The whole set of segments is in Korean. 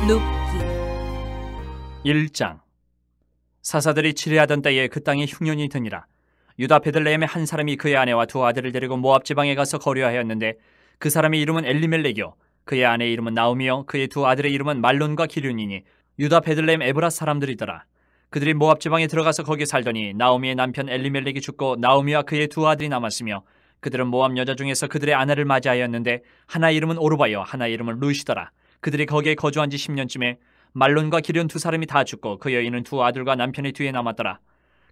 룻기 1장. 사사들이 치레하던 때에 그 땅에 흉년이 드니라. 유다 베들레헴의 한 사람이 그의 아내와 두 아들을 데리고 모압 지방에 가서 거류하였는데 그 사람의 이름은 엘리멜렉이요 그의 아내의 이름은 나오미요 그의 두 아들의 이름은 말론과 기륜이니 유다 베들레헴 에브라 사람들이더라. 그들이 모압 지방에 들어가서 거기 살더니 나오미의 남편 엘리멜렉이 죽고 나오미와 그의 두 아들이 남았으며 그들은 모압 여자 중에서 그들의 아내를 맞이하였는데 하나의 이름은 오르바요 하나의 이름은 룻이더라. 그들이 거기에 거주한 지 10년쯤에 말론과 기륜 두 사람이 다 죽고 그 여인은 두 아들과 남편의 뒤에 남았더라.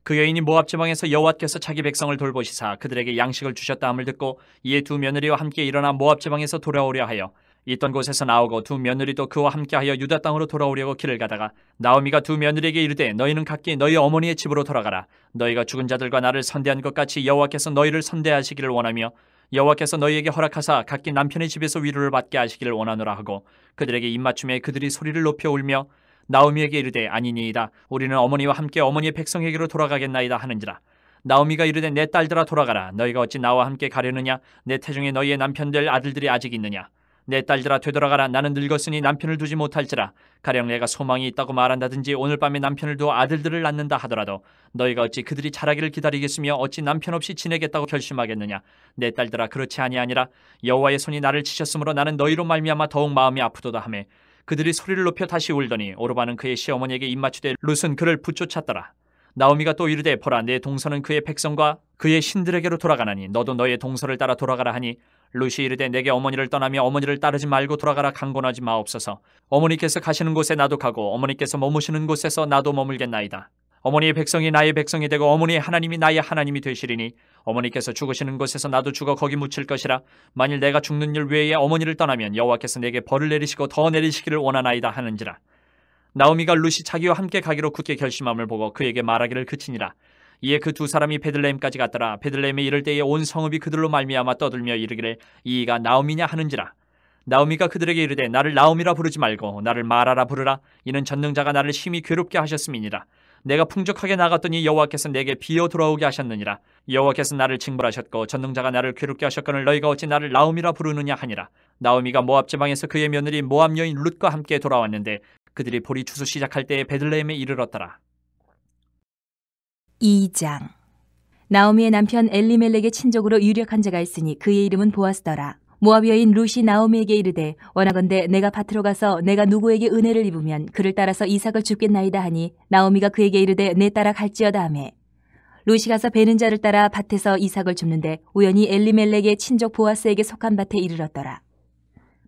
그 여인이 모압 지방에서 여호와께서 자기 백성을 돌보시사 그들에게 양식을 주셨다 함을 듣고 이에 두 며느리와 함께 일어나 모압 지방에서 돌아오려 하여 있던 곳에서 나오고 두 며느리도 그와 함께하여 유다 땅으로 돌아오려고 길을 가다가 나오미가 두 며느리에게 이르되 너희는 각기 너희 어머니의 집으로 돌아가라. 너희가 죽은 자들과 나를 선대한 것 같이 여호와께서 너희를 선대하시기를 원하며 여호와께서 너희에게 허락하사 각기 남편의 집에서 위로를 받게 하시기를 원하노라 하고 그들에게 입맞춤에 그들이 소리를 높여 울며 나오미에게 이르되 아니니이다. 우리는 어머니와 함께 어머니의 백성에게로 돌아가겠나이다 하는지라. 나오미가 이르되 내 딸들아 돌아가라. 너희가 어찌 나와 함께 가려느냐. 내 태중에 너희의 남편들 아들들이 아직 있느냐. 내 딸들아 되돌아가라. 나는 늙었으니 남편을 두지 못할지라. 가령 내가 소망이 있다고 말한다든지 오늘 밤에 남편을 두어 아들들을 낳는다 하더라도 너희가 어찌 그들이 자라기를 기다리겠으며 어찌 남편 없이 지내겠다고 결심하겠느냐. 내 딸들아 그렇지 아니하니라. 여호와의 손이 나를 치셨으므로 나는 너희로 말미암아 더욱 마음이 아프도다 하매 그들이 소리를 높여 다시 울더니 오르바는 그의 시어머니에게 입맞추되 룻은 그를 붙쫓았더라. 나오미가 또 이르되 보라 내 동서는 그의 백성과 그의 신들에게로 돌아가나니 너도 너의 동서를 따라 돌아가라 하니 룻이 이르되 내게 어머니를 떠나며 어머니를 따르지 말고 돌아가라. 강권하지 마옵소서. 어머니께서 가시는 곳에 나도 가고 어머니께서 머무시는 곳에서 나도 머물겠나이다. 어머니의 백성이 나의 백성이 되고 어머니의 하나님이 나의 하나님이 되시리니 어머니께서 죽으시는 곳에서 나도 죽어 거기 묻힐 것이라. 만일 내가 죽는 일 외에 어머니를 떠나면 여호와께서 내게 벌을 내리시고 더 내리시기를 원하나이다 하는지라. 나오미가 룻이 자기와 함께 가기로 굳게 결심함을 보고 그에게 말하기를 그치니라. 이에 그 두 사람이 베들레헴까지 갔더라. 베들레헴에 이를 때에 온 성읍이 그들로 말미암아 떠들며 이르기를 이가 나오미냐 하는지라. 나오미가 그들에게 이르되 나를 나오미라 부르지 말고 나를 마라라 부르라. 이는 전능자가 나를 심히 괴롭게 하셨음이니라. 내가 풍족하게 나갔더니 여호와께서 내게 비어 돌아오게 하셨느니라. 여호와께서 나를 징벌하셨고 전능자가 나를 괴롭게 하셨거늘 너희가 어찌 나를 나오미라 부르느냐 하니라. 나오미가 모압 지방에서 그의 며느리 모압 여인 룻과 함께 돌아왔는데 그들이 보리 추수 시작할 때에 베들레헴에 이르렀더라. 2장. 나오미의 남편 엘리멜렉의 친족으로 유력한 자가 있으니 그의 이름은 보아스더라. 모압 여인 룻이 나오미에게 이르되 원하건대 내가 밭으로 가서 내가 누구에게 은혜를 입으면 그를 따라서 이삭을 줍겠나이다 하니 나오미가 그에게 이르되 내 따라 갈지어다 하매 룻이 가서 베는 자를 따라 밭에서 이삭을 줍는데 우연히 엘리멜렉의 친족 보아스에게 속한 밭에 이르렀더라.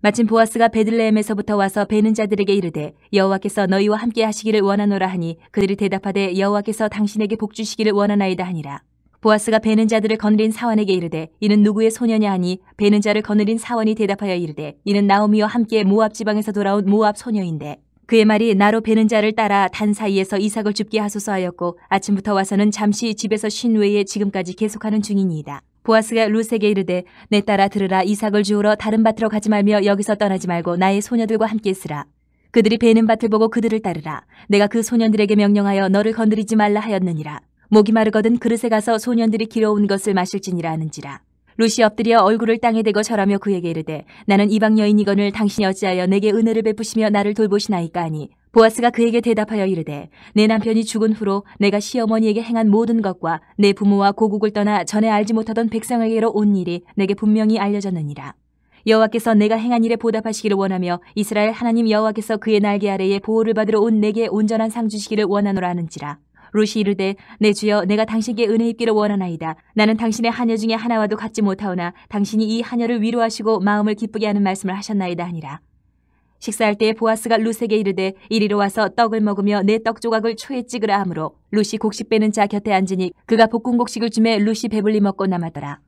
마침 보아스가 베들레헴에서부터 와서 베는 자들에게 이르되 여호와께서 너희와 함께 하시기를 원하노라 하니 그들이 대답하되 여호와께서 당신에게 복 주시기를 원하나이다 하니라. 보아스가 베는 자들을 거느린 사원에게 이르되 이는 누구의 소녀냐 하니 베는 자를 거느린 사원이 대답하여 이르되 이는 나오미와 함께 모압 지방에서 돌아온 모압 소녀인데 그의 말이 나로 베는 자를 따라 단 사이에서 이삭을 줍게 하소서 하였고 아침부터 와서는 잠시 집에서 쉰 외에 지금까지 계속하는 중이니이다. 보아스가 룻에게 이르되 내 딸아 들으라. 이삭을 주우러 다른 밭으로 가지 말며 여기서 떠나지 말고 나의 소녀들과 함께 있으라. 그들이 베는 밭을 보고 그들을 따르라. 내가 그 소년들에게 명령하여 너를 건드리지 말라 하였느니라. 목이 마르거든 그릇에 가서 소년들이 길어온 것을 마실지니라 하는지라. 룻이 엎드려 얼굴을 땅에 대고 절하며 그에게 이르되 나는 이방 여인이거늘 당신이 어찌하여 내게 은혜를 베푸시며 나를 돌보시나이까 하니 보아스가 그에게 대답하여 이르되 내 남편이 죽은 후로 내가 시어머니에게 행한 모든 것과 내 부모와 고국을 떠나 전에 알지 못하던 백성에게로 온 일이 내게 분명히 알려졌느니라. 여호와께서 내가 행한 일에 보답하시기를 원하며 이스라엘 하나님 여호와께서 그의 날개 아래에 보호를 받으러 온 내게 온전한 상 주시기를 원하노라 하는지라. 룻이 이르되 내 주여 내가 당신께 은혜 입기를 원하나이다. 나는 당신의 하녀 중에 하나와도 같지 못하오나 당신이 이 하녀를 위로하시고 마음을 기쁘게 하는 말씀을 하셨나이다 하니라. 식사할 때에 보아스가 룻에게 이르되 이리로 와서 떡을 먹으며 내 떡 조각을 초에 찍으라 하므로 룻이 곡식 빼는 자 곁에 앉으니 그가 볶은 곡식을 주매 룻이 배불리 먹고 남았더라.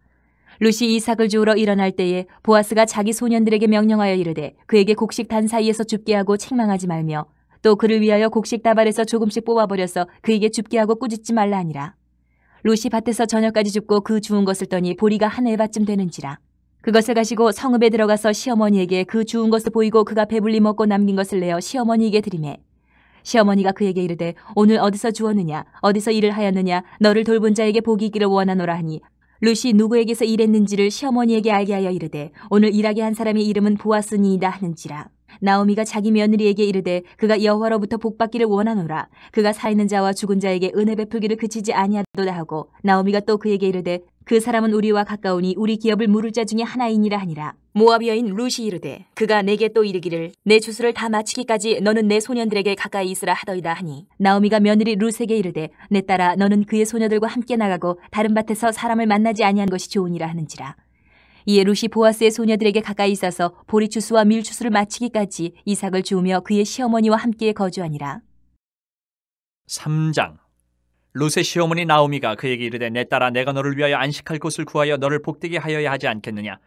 룻이 이삭을 주우러 일어날 때에 보아스가 자기 소년들에게 명령하여 이르되 그에게 곡식 단 사이에서 줍게 하고 책망하지 말며 또 그를 위하여 곡식 다발에서 조금씩 뽑아버려서 그에게 줍게 하고 꾸짖지 말라 하니라. 룻이 밭에서 저녁까지 줍고 그 주운 것을 떠니 보리가 한 에바쯤 되는지라. 그것을 가지고 성읍에 들어가서 시어머니에게 그 주운 것을 보이고 그가 배불리 먹고 남긴 것을 내어 시어머니에게 드리매 시어머니가 그에게 이르되 오늘 어디서 주었느냐 어디서 일을 하였느냐 너를 돌본 자에게 복이 있기를 원하노라 하니 룻이 누구에게서 일했는지를 시어머니에게 알게 하여 이르되 오늘 일하게 한 사람의 이름은 보아스니이다 하는지라. 나오미가 자기 며느리에게 이르되 그가 여호와로부터 복받기를 원하노라. 그가 살아있는 자와 죽은 자에게 은혜 베풀기를 그치지 아니하도다 하고 나오미가 또 그에게 이르되 그 사람은 우리와 가까우니 우리 기업을 물을 자 중에 하나이니라 하니라. 모압 여인 룻이 이르되 그가 내게 또 이르기를 내 주수를 다 마치기까지 너는 내 소년들에게 가까이 있으라 하더이다 하니 나오미가 며느리 룻에게 이르되 내 딸아 너는 그의 소녀들과 함께 나가고 다른 밭에서 사람을 만나지 아니한 것이 좋으니라 하는지라. 이에 룻이 보아스의 소녀들에게 가까이 있어서 보리추수와 밀추수를 마치기까지 이삭을 주우며 그의 시어머니와 함께 거주하니라. 3장. 룻의 시어머니 나오미가 그에게 이르되 내 딸아 내가 너를 위하여 안식할 곳을 구하여 너를 복되게 하여야 하지 않겠느냐.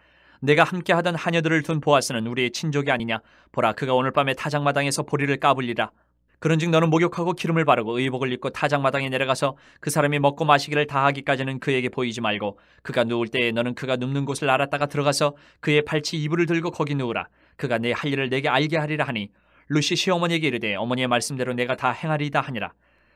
내가 함께하던 하녀들을 둔 보아스는 우리의 친족이 아니냐. 보라 그가 오늘 밤에 타작마당에서 보리를 까불리라. 그런즉 너는 목욕하고 기름을 바르고 의복을 입고 타작마당에 내려가서 그 사람이 먹고 마시기를 다하기까지는 그에게 보이지 말고 그가 누울 때에 너는 그가 눕는 곳을 알았다가 들어가서 그의 발치 이불을 들고 거기 누우라. 그가 내 할 일을 내게 알게 하리라 하니 룻이 시어머니에게 이르되 어머니의 말씀대로 내가 다 행하리이다 하니라.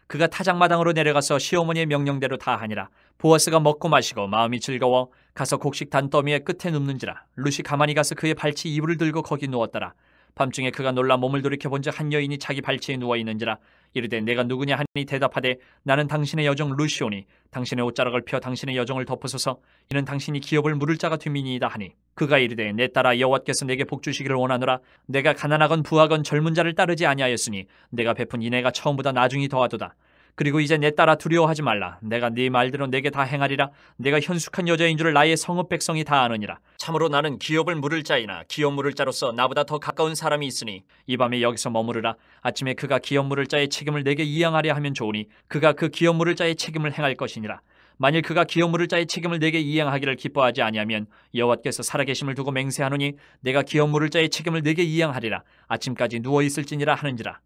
그가 타작마당으로 내려가서 시어머니의 명령대로 다 하니라. 보아스가 먹고 마시고 마음이 즐거워 가서 곡식 단더미의 끝에 눕는지라. 룻이 가만히 가서 그의 발치 이불을 들고 거기 누웠더라. 밤중에 그가 놀라 몸을 돌이켜본즉 한 여인이 자기 발치에 누워있는지라. 이르되 내가 누구냐 하니 대답하되 나는 당신의 여종 룻이오니 당신의 옷자락을 펴 당신의 여종을 덮으소서. 이는 당신이 기업을 물을 자가 됨이니이다 하니 그가 이르되 내 딸아 여호와께서 내게 복주시기를 원하노라. 내가 가난하건 부하건 젊은 자를 따르지 아니하였으니 내가 베푼 인애가 처음보다 나중이 더하도다. 그리고 이제 내 딸아 두려워하지 말라. 내가 네 말대로 내게 다 행하리라. 내가 현숙한 여자인 줄 나의 성읍 백성이 다 아느니라. 참으로 나는 기업을 물을 자이나 기업 물을 자로서 나보다 더 가까운 사람이 있으니 이 밤에 여기서 머무르라. 아침에 그가 기업 물을 자의 책임을 내게 이양하려 하면 좋으니 그가 그 기업 물을 자의 책임을 행할 것이니라. 만일 그가 기업 물을 자의 책임을 내게 이양하기를 기뻐하지 아니하면 여호와께서 살아계심을 두고 맹세하노니 내가 기업 물을 자의 책임을 내게 이양하리라. 아침까지 누워 있을지니라 하는지라.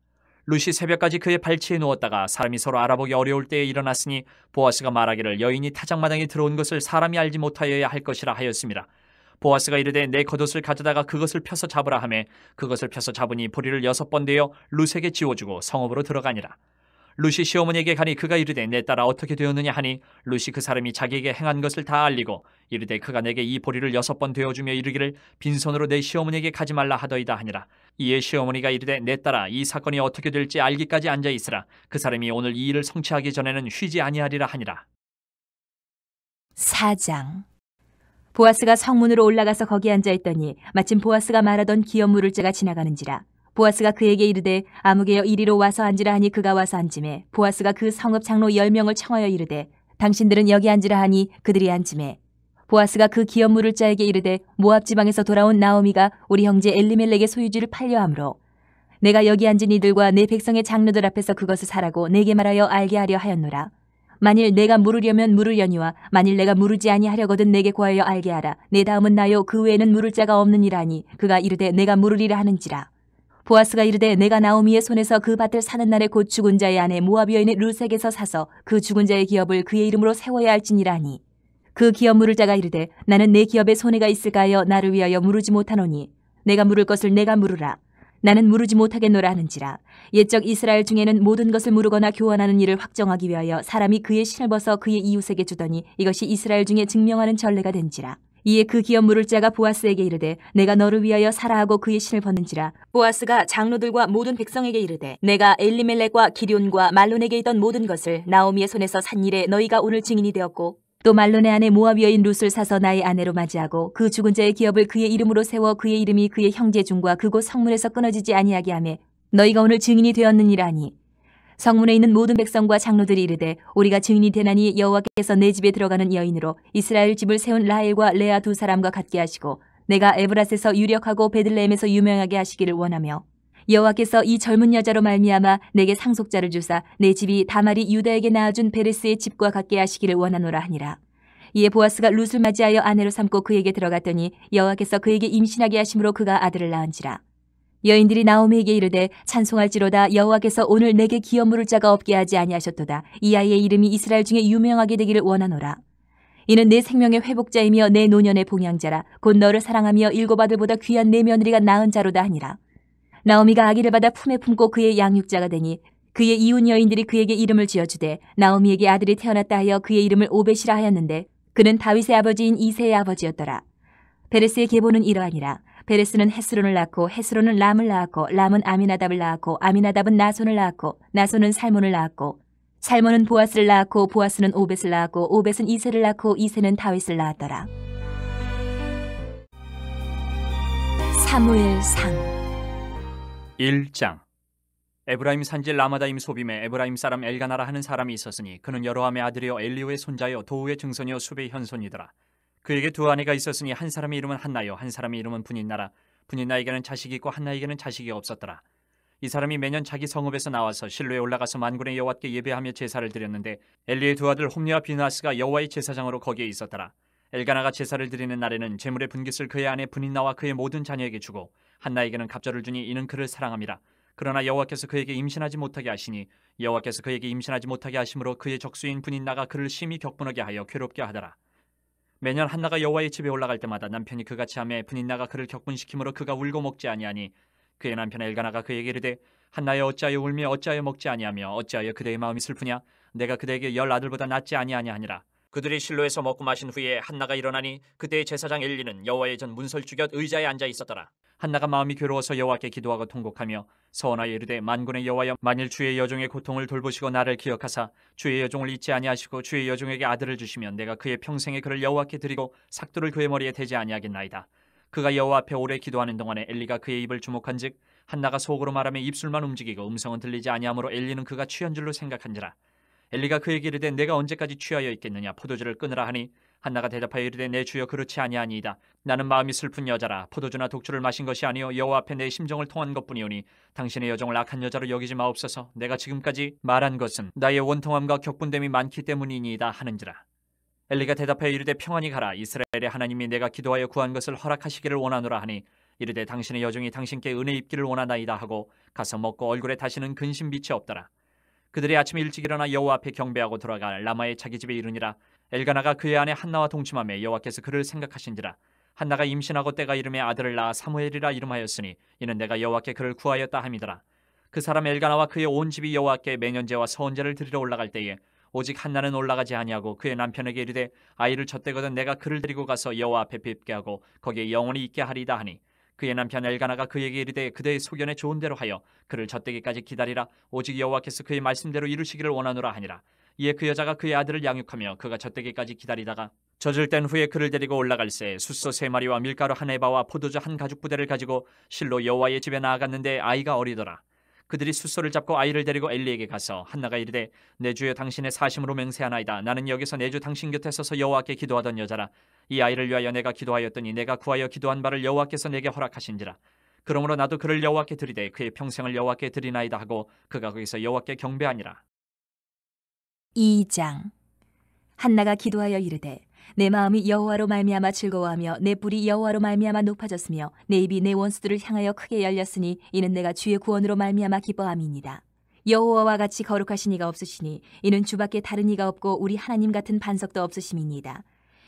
룻이 새벽까지 그의 발치에 누웠다가 사람이 서로 알아보기 어려울 때에 일어났으니 보아스가 말하기를 여인이 타작마당에 들어온 것을 사람이 알지 못하여야 할 것이라 하였음이라. 보아스가 이르되 내 겉옷을 가져다가 그것을 펴서 잡으라 하매 그것을 펴서 잡으니 보리를 6번 대어 룻에게 지워주고 성읍으로 들어가니라. 룻이 시어머니에게 가니 그가 이르되 내 딸아 어떻게 되었느냐 하니 룻이 그 사람이 자기에게 행한 것을 다 알리고 이르되 그가 내게 이 보리를 6번 되어주며 이르기를 빈손으로 내 시어머니에게 가지 말라 하더이다 하니라. 이에 시어머니가 이르되 내 딸아 이 사건이 어떻게 될지 알기까지 앉아있으라. 그 사람이 오늘 이 일을 성취하기 전에는 쉬지 아니하리라 하니라. 4장. 보아스가 성문으로 올라가서 거기 앉아있더니 마침 보아스가 말하던 기업 물을 자가 지나가는지라. 보아스가 그에게 이르되 아무개여 이리로 와서 앉으라 하니 그가 와서 앉으매 보아스가 그 성읍 장로 10명을 청하여 이르되 당신들은 여기 앉으라 하니 그들이 앉으매 보아스가 그 기업 물을 자에게 이르되 모압 지방에서 돌아온 나오미가 우리 형제 엘리멜렉의 소유지를 팔려 함으로 내가 여기 앉은 이들과 내 백성의 장로들 앞에서 그것을 사라고 내게 말하여 알게 하려 하였노라. 만일 내가 물으려면 물으려니와 만일 내가 물으지 아니하려거든 내게 구하여 알게 하라. 내 다음은 나요 그 외에는 물을 자가 없느니라 하니 그가 이르되 내가 물으리라 하는지라. 보아스가 이르되 내가 나오미의 손에서 그 밭을 사는 날에 곧 죽은 자의 아내 모압 여인의 룻에게서 사서 그 죽은 자의 기업을 그의 이름으로 세워야 할지니라 하니 그 기업 물을 자가 이르되 나는 내 기업에 손해가 있을까 하여 나를 위하여 물으지 못하노니 내가 물을 것을 내가 물으라. 나는 물으지 못하겠노라 하는지라. 옛적 이스라엘 중에는 모든 것을 물으거나 교환하는 일을 확정하기 위하여 사람이 그의 신을 벗어 그의 이웃에게 주더니 이것이 이스라엘 중에 증명하는 전례가 된지라. 이에 그 기업 물을 자가 보아스에게 이르되 내가 너를 위하여 사라 하고 그의 신을 벗는지라. 보아스가 장로들과 모든 백성에게 이르되 내가 엘리멜렉과 기럨과 말론에게 있던 모든 것을 나오미의 손에서 산 일에 너희가 오늘 증인이 되었고 또 말론의 아내 모압 여인 룻을 사서 나의 아내로 맞이하고 그 죽은 자의 기업을 그의 이름으로 세워 그의 이름이 그의 형제 중과 그곳 성문에서 끊어지지 아니하게 하매 너희가 오늘 증인이 되었느니라 하니 성문에 있는 모든 백성과 장로들이 이르되 우리가 증인이 되나니 여호와께서 내 집에 들어가는 여인으로 이스라엘 집을 세운 라헬과 레아 두 사람과 같게 하시고 내가 에브라스에서 유력하고 베들레헴에서 유명하게 하시기를 원하며 여호와께서 이 젊은 여자로 말미암아 내게 상속자를 주사 내 집이 다말이 유다에게 낳아준 베레스의 집과 같게 하시기를 원하노라 하니라. 이에 보아스가 룻을 맞이하여 아내로 삼고 그에게 들어갔더니 여호와께서 그에게 임신하게 하심으로 그가 아들을 낳은지라. 여인들이 나오미에게 이르되 찬송할지로다 여호와께서 오늘 내게 기업 물을 자가 없게 하지 아니하셨도다. 이 아이의 이름이 이스라엘 중에 유명하게 되기를 원하노라. 이는 내 생명의 회복자이며 내 노년의 봉양자라. 곧 너를 사랑하며 7 아들보다 귀한 내 며느리가 낳은 자로다 하니라. 나오미가 아기를 받아 품에 품고 그의 양육자가 되니 그의 이웃 여인들이 그에게 이름을 지어주되 나오미에게 아들이 태어났다 하여 그의 이름을 오벳이라 하였는데 그는 다윗의 아버지인 이새의 아버지였더라. 베레스의 계보는 이러하니라. 베레스는 헤스론을 낳고 헤스론은 람을 낳았고 람은 아미나답을 낳았고 아미나답은 나손을 낳았고 나손은 살몬을 낳았고 살몬은 보아스를 낳았고 보아스는 오벳을 낳았고 오벳은 이새를 낳고 이새는 다윗을 낳았더라. 사무엘상 1장. 에브라임 산지 라마다임 소빔에 에브라임 사람 엘가나라 하는 사람이 있었으니 그는 여로함의 아들이요 엘리오의 손자요 도우의 증손이요 수베의 현손이더라. 그에게 두 아내가 있었으니 한 사람의 이름은 한나요 한 사람의 이름은 분인나라. 분인나에게는 자식이 있고 한나에게는 자식이 없었더라. 이 사람이 매년 자기 성읍에서 나와서 실로에 올라가서 만군의 여호와께 예배하며 제사를 드렸는데 엘리의 두 아들 홈리와 비나스가 여호와의 제사장으로 거기에 있었더라. 엘가나가 제사를 드리는 날에는 제물의 분깃을 그의 아내 분인나와 그의 모든 자녀에게 주고 한나에게는 갑절을 주니 이는 그를 사랑함이라. 그러나 여호와께서 그에게 임신하지 못하게 하시니 여호와께서 그에게 임신하지 못하게 하심으로 그의 적수인 분인나가 그를 심히 격분하게 하여 괴롭게 하더라. 매년 한나가 여호와의 집에 올라갈 때마다 남편이 그같이 하매 분인나가 그를 격분시키므로 그가 울고 먹지 아니하니 그의 남편 엘가나가 그에게 이르되 한나여 어찌하여 울며 어찌하여 먹지 아니하며 어찌하여 그대의 마음이 슬프냐 내가 그대에게 10 아들보다 낫지 아니하냐 하니라. 그들이 실로에서 먹고 마신 후에 한나가 일어나니 그때의 제사장 엘리는 여호와의 전 문설주 곁 의자에 앉아 있었더라. 한나가 마음이 괴로워서 여호와께 기도하고 통곡하며 서원하여 이르되 만군의 여호와여 만일 주의 여종의 고통을 돌보시고 나를 기억하사 주의 여종을 잊지 아니하시고 주의 여종에게 아들을 주시면 내가 그의 평생에 그를 여호와께 드리고 삭도를 그의 머리에 대지 아니하겠나이다. 그가 여호와 앞에 오래 기도하는 동안에 엘리가 그의 입을 주목한즉 한나가 속으로 말하며 입술만 움직이고 음성은 들리지 아니하므로 엘리는 그가 취한 줄로 생각한지라. 엘리가 그에게 이르되 내가 언제까지 취하여 있겠느냐 포도주를 끊으라 하니 한나가 대답하여 이르되 내 주여 그렇지 아니하니이다. 나는 마음이 슬픈 여자라 포도주나 독주를 마신 것이 아니요 여호와 앞에 내 심정을 통한 것뿐이오니 당신의 여종을 악한 여자로 여기지 마옵소서. 내가 지금까지 말한 것은 나의 원통함과 격분됨이 많기 때문이니이다 하는지라. 엘리가 대답하여 이르되 평안히 가라. 이스라엘의 하나님이 내가 기도하여 구한 것을 허락하시기를 원하노라 하니 이르되 당신의 여종이 당신께 은혜 입기를 원하나이다 하고 가서 먹고 얼굴에 다시는 근심 빛이 없더라. 그들이 아침에 일찍 일어나 여호와 앞에 경배하고 돌아가 라마의 자기 집에 이르니라. 엘가나가 그의 아내 한나와 동침하며 여호와께서 그를 생각하신지라. 한나가 임신하고 때가 이름에 아들을 낳아 사무엘이라 이름하였으니 이는 내가 여호와께 그를 구하였다 함이더라. 그 사람 엘가나와 그의 온 집이 여호와께 매년제와 서원제를 드리러 올라갈 때에 오직 한나는 올라가지 아니하고 그의 남편에게 이르되 아이를 젖대거든 내가 그를 데리고 가서 여호와 앞에 뵙게 하고 거기에 영원히 있게 하리이다 하니 그의 남편 엘가나가 그에게 이르되 그대의 소견에 좋은 대로 하여 그를 젖대기까지 기다리라. 오직 여호와께서 그의 말씀대로 이루시기를 원하노라 하니라. 이에 그 여자가 그의 아들을 양육하며 그가 젖대기까지 기다리다가 젖을 땐 후에 그를 데리고 올라갈새 숫소 3마리와 밀가루 1에바와 포도주 1가죽부대를 가지고 실로 여호와의 집에 나아갔는데 아이가 어리더라. 그들이 숫소를 잡고 아이를 데리고 엘리에게 가서 한나가 이르되 내 주여 당신의 사심으로 맹세하나이다. 나는 여기서 내 주 당신 곁에 서서 여호와께 기도하던 여자라. 이 아이를 위하여 내가 기도하였더니 내가 구하여 기도한 바를 여호와께서 내게 허락하신지라. 그러므로 나도 그를 여호와께 드리되 그의 평생을 여호와께 드리나이다 하고 그가 거기서 여호와께 경배하니라. 2장. 한나가 기도하여 이르되 내 마음이 여호와로 말미암아 즐거워하며 내 뿔이 여호와로 말미암아 높아졌으며 내 입이 내 원수들을 향하여 크게 열렸으니 이는 내가 주의 구원으로 말미암아 기뻐함이니이다. 여호와와 같이 거룩하신 이가 없으시니 이는 주밖에 다른 이가 없고 우리 하나님 같은 반석도 없으심이니이다.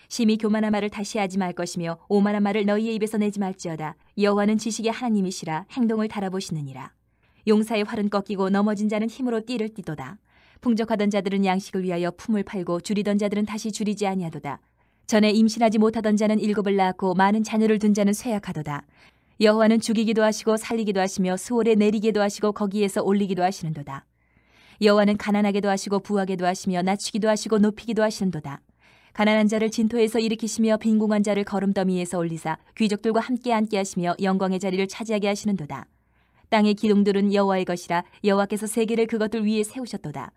심히 교만한 말을 다시 하지 말 것이며 오만한 말을 너희의 입에서 내지 말지어다. 여호와는 지식의 하나님이시라 행동을 달아보시느니라. 용사의 활은 꺾이고 넘어진 자는 힘으로 띠를 띠도다. 풍족하던 자들은 양식을 위하여 품을 팔고 줄이던 자들은 다시 줄이지 아니하도다. 전에 임신하지 못하던 자는 7을 낳았고 많은 자녀를 둔 자는 쇠약하도다. 여호와는 죽이기도 하시고 살리기도 하시며 수월에 내리기도 하시고 거기에서 올리기도 하시는도다. 여호와는 가난하게도 하시고 부하게도 하시며 낮추기도 하시고 높이기도 하시는도다. 가난한 자를 진토에서 일으키시며 빈궁한 자를 거름더미에서 올리사 귀족들과 함께 앉게 하시며 영광의 자리를 차지하게 하시는도다. 땅의 기둥들은 여호와의 것이라 여호와께서 세계를 그것들 위에 세우셨도다.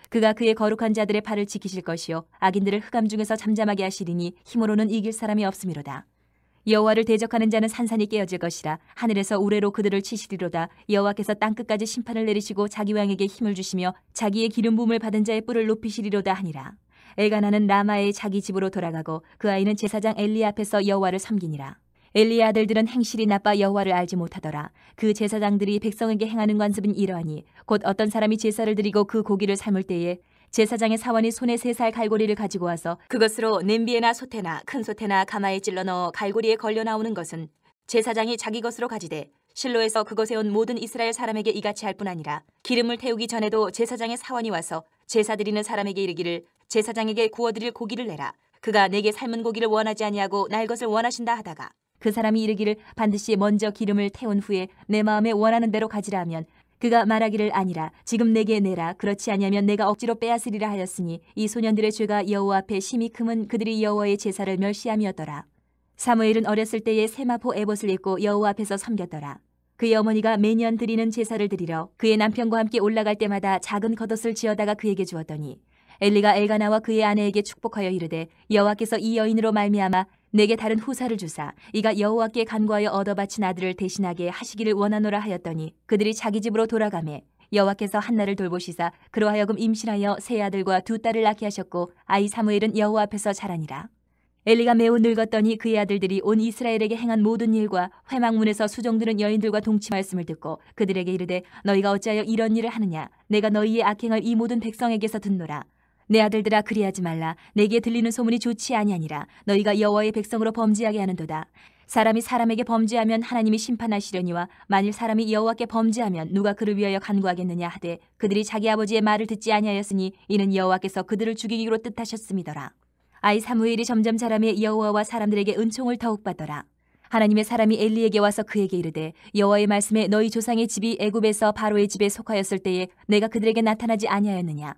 그가 그의 거룩한 자들의 발을 지키실 것이요 악인들을 흑암 중에서 잠잠하게 하시리니 힘으로는 이길 사람이 없음이로다. 여호와를 대적하는 자는 산산이 깨어질 것이라 하늘에서 우레로 그들을 치시리로다. 여호와께서 땅끝까지 심판을 내리시고 자기 왕에게 힘을 주시며 자기의 기름 부음을 받은 자의 뿔을 높이시리로다 하니라. 엘가나는 라마의 자기 집으로 돌아가고 그 아이는 제사장 엘리 앞에서 여호와를 섬기니라. 엘리의 아들들은 행실이 나빠 여호와를 알지 못하더라. 그 제사장들이 백성에게 행하는 관습은 이러하니 곧 어떤 사람이 제사를 드리고 그 고기를 삶을 때에 제사장의 사원이 손에 3살 갈고리를 가지고 와서 그것으로 냄비에나 솥에나 큰 솥에나 가마에 찔러 넣어 갈고리에 걸려 나오는 것은 제사장이 자기 것으로 가지되 실로에서 그것에 온 모든 이스라엘 사람에게 이같이 할 뿐 아니라 기름을 태우기 전에도 제사장의 사원이 와서 제사 드리는 사람에게 이르기를 제사장에게 구워드릴 고기를 내라. 그가 내게 삶은 고기를 원하지 아니하고 날 것을 원하신다 하다가 그 사람이 이르기를 반드시 먼저 기름을 태운 후에 내 마음에 원하는 대로 가지라 하면 그가 말하기를 아니라 지금 내게 내라 그렇지 아니하면 내가 억지로 빼앗으리라 하였으니 이 소년들의 죄가 여호와 앞에 심히 크면 그들이 여호와의 제사를 멸시함이었더라. 사무엘은 어렸을 때에 세마포 에봇을 입고 여호와 앞에서 섬겼더라. 그의 어머니가 매년 드리는 제사를 드리러 그의 남편과 함께 올라갈 때마다 작은 겉옷을 지어다가 그에게 주었더니 엘리가 엘가나와 그의 아내에게 축복하여 이르되 여호와께서 이 여인으로 말미암아 내게 다른 후사를 주사 이가 여호와께 간구하여 얻어 바친 아들을 대신하게 하시기를 원하노라 하였더니 그들이 자기 집으로 돌아가매 여호와께서 한나를 돌보시사 그로 하여금 임신하여 세 아들과 두 딸을 낳게 하셨고 아이 사무엘은 여호와 앞에서 자라니라. 엘리가 매우 늙었더니 그의 아들들이 온 이스라엘에게 행한 모든 일과 회막문에서 수종드는 여인들과 동침하였음을 듣고 그들에게 이르되 너희가 어찌하여 이런 일을 하느냐 내가 너희의 악행을 이 모든 백성에게서 듣노라. 내 아들들아 그리하지 말라. 내게 들리는 소문이 좋지 아니하니라. 너희가 여호와의 백성으로 범죄하게 하는도다. 사람이 사람에게 범죄하면 하나님이 심판하시려니와 만일 사람이 여호와께 범죄하면 누가 그를 위하여 간구하겠느냐 하되 그들이 자기 아버지의 말을 듣지 아니하였으니 이는 여호와께서 그들을 죽이기로 뜻하셨음이더라. 아이 사무엘이 점점 자라매 여호와와 사람들에게 은총을 더욱 받더라. 하나님의 사람이 엘리에게 와서 그에게 이르되 여호와의 말씀에 너희 조상의 집이 애굽에서 바로의 집에 속하였을 때에 내가 그들에게 나타나지 아니하였느냐.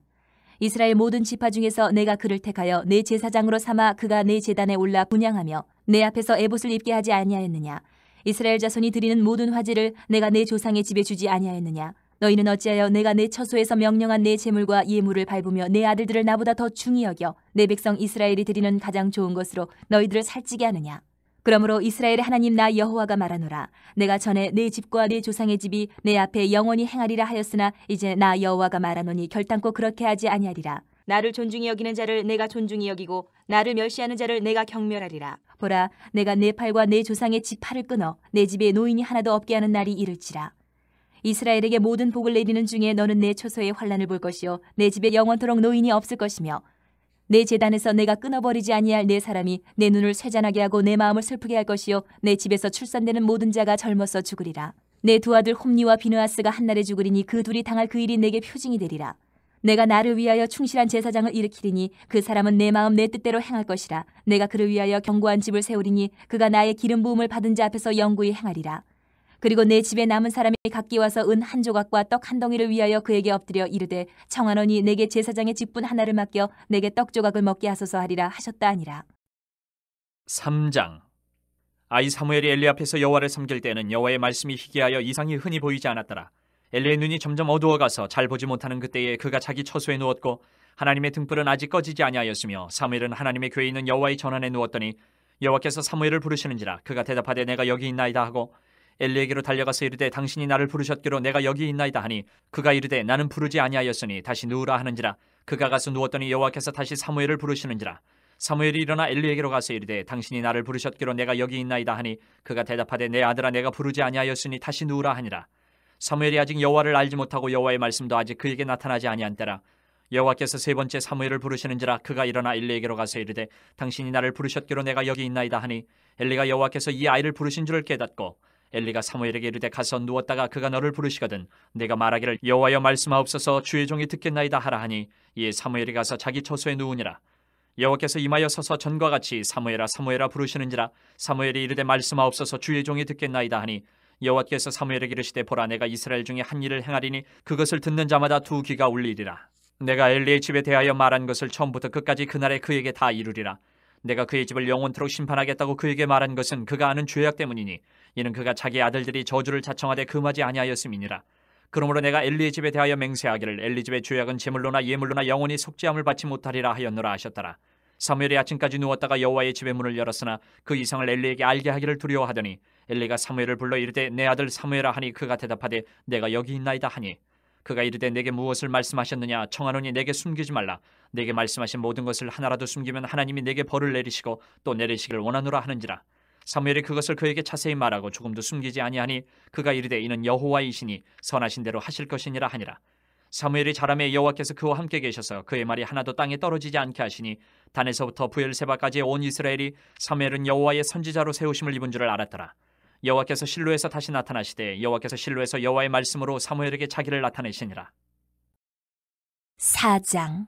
이스라엘 모든 지파 중에서 내가 그를 택하여 내 제사장으로 삼아 그가 내 제단에 올라 분향하며 내 앞에서 에봇을 입게 하지 아니하였느냐. 이스라엘 자손이 드리는 모든 화제를 내가 내 조상의 집에 주지 아니하였느냐. 너희는 어찌하여 내가 내 처소에서 명령한 내 제물과 예물을 밟으며 내 아들들을 나보다 더 중히 여겨 내 백성 이스라엘이 드리는 가장 좋은 것으로 너희들을 살찌게 하느냐. 그러므로 이스라엘의 하나님 나 여호와가 말하노라. 내가 전에 내 집과 내 조상의 집이 내 앞에 영원히 행하리라 하였으나 이제 나 여호와가 말하노니 결단코 그렇게 하지 아니하리라. 나를 존중히 여기는 자를 내가 존중히 여기고 나를 멸시하는 자를 내가 경멸하리라. 보라, 내가 내 팔과 내 조상의 집 팔을 끊어 내 집에 노인이 하나도 없게 하는 날이 이를지라. 이스라엘에게 모든 복을 내리는 중에 너는 내 초소의 환난을 볼 것이요 내 집에 영원토록 노인이 없을 것이며 내 제단에서 내가 끊어버리지 아니할 내 사람이 내 눈을 쇠잔하게 하고 내 마음을 슬프게 할 것이요 내 집에서 출산되는 모든 자가 젊어서 죽으리라. 내 두 아들 홈니와 비느하스가 한날에 죽으리니 그 둘이 당할 그 일이 내게 표징이 되리라. 내가 나를 위하여 충실한 제사장을 일으키리니 그 사람은 내 마음 내 뜻대로 행할 것이라. 내가 그를 위하여 견고한 집을 세우리니 그가 나의 기름 부음을 받은 자 앞에서 영구히 행하리라. 그리고 내 집에 남은 사람이 각기 와서 은 한 조각과 떡 한 덩이를 위하여 그에게 엎드려 이르되 청하노니 내게 제사장의 직분 하나를 맡겨 내게 떡 조각을 먹게 하소서 하리라 하셨다 하니라. 3장. 아이 사무엘이 엘리 앞에서 여호와를 섬길 때에는 여호와의 말씀이 희귀하여 이상이 흔히 보이지 않았더라. 엘리의 눈이 점점 어두워가서 잘 보지 못하는 그때에 그가 자기 처소에 누웠고 하나님의 등불은 아직 꺼지지 아니하였으며 사무엘은 하나님의 궤에 있는 여호와의 전환에 누웠더니 여호와께서 사무엘을 부르시는지라. 그가 대답하되 내가 여기 있나이다 하고 엘리에게로 달려가서 이르되 당신이 나를 부르셨기로 내가 여기 있나이다 하니 그가 이르되 나는 부르지 아니하였으니 다시 누우라 하는지라. 그가 가서 누웠더니 여호와께서 다시 사무엘을 부르시는지라. 사무엘이 일어나 엘리에게로 가서 이르되 당신이 나를 부르셨기로 내가 여기 있나이다 하니 그가 대답하되 내 아들아 내가 부르지 아니하였으니 다시 누우라 하니라. 사무엘이 아직 여호와를 알지 못하고 여호와의 말씀도 아직 그에게 나타나지 아니한 때라. 여호와께서 세 번째 사무엘을 부르시는지라. 그가 일어나 엘리에게로 가서 이르되 당신이 나를 부르셨기로 내가 여기 있나이다 하니 엘리가 여호와께서 이 아이를 부르신 줄을 깨닫고 엘리가 사무엘에게 이르되 가서 누웠다가 그가 너를 부르시거든 내가 말하기를 여호와여 말씀하옵소서 주의 종이 듣겠나이다 하라 하니 이에 사무엘이 가서 자기 처소에 누우니라. 여호와께서 임하여 서서 전과 같이 사무엘아 사무엘아 부르시는지라. 사무엘이 이르되 말씀하옵소서 주의 종이 듣겠나이다 하니 여호와께서 사무엘에게 이르시되 보라 내가 이스라엘 중에 한 일을 행하리니 그것을 듣는 자마다 두 귀가 울리리라. 내가 엘리의 집에 대하여 말한 것을 처음부터 끝까지 그날에 그에게 다 이루리라. 내가 그의 집을 영원토록 심판하겠다고 그에게 말한 것은 그가 아는 죄악 때문이니 이는 그가 자기 아들들이 저주를 자청하되 금하지 아니하였음이니라. 그러므로 내가 엘리의 집에 대하여 맹세하기를 엘리 집의 죄악은 제물로나 예물로나 영원히 속죄함을 받지 못하리라 하였노라 하셨더라. 사무엘이 아침까지 누웠다가 여호와의 집의 문을 열었으나 그 이상을 엘리에게 알게 하기를 두려워하더니 엘리가 사무엘을 불러 이르되 내 아들 사무엘아 하니 그가 대답하되 내가 여기 있나이다 하니 그가 이르되 내게 무엇을 말씀하셨느냐 청하노니 내게 숨기지 말라. 내게 말씀하신 모든 것을 하나라도 숨기면 하나님이 내게 벌을 내리시고 또 내리시기를 원하노라 하는지라. 사무엘이 그것을 그에게 자세히 말하고 조금도 숨기지 아니하니 그가 이르되 이는 여호와이시니 선하신 대로 하실 것이니라 하니라. 사무엘이 자라매 여호와께서 그와 함께 계셔서 그의 말이 하나도 땅에 떨어지지 않게 하시니 단에서부터 부엘세바까지의 온 이스라엘이 사무엘은 여호와의 선지자로 세우심을 입은 줄을 알았더라. 여호와께서 실로에서 다시 나타나시되 여호와께서 실로에서 여호와의 말씀으로 사무엘에게 자기를 나타내시니라. 4장.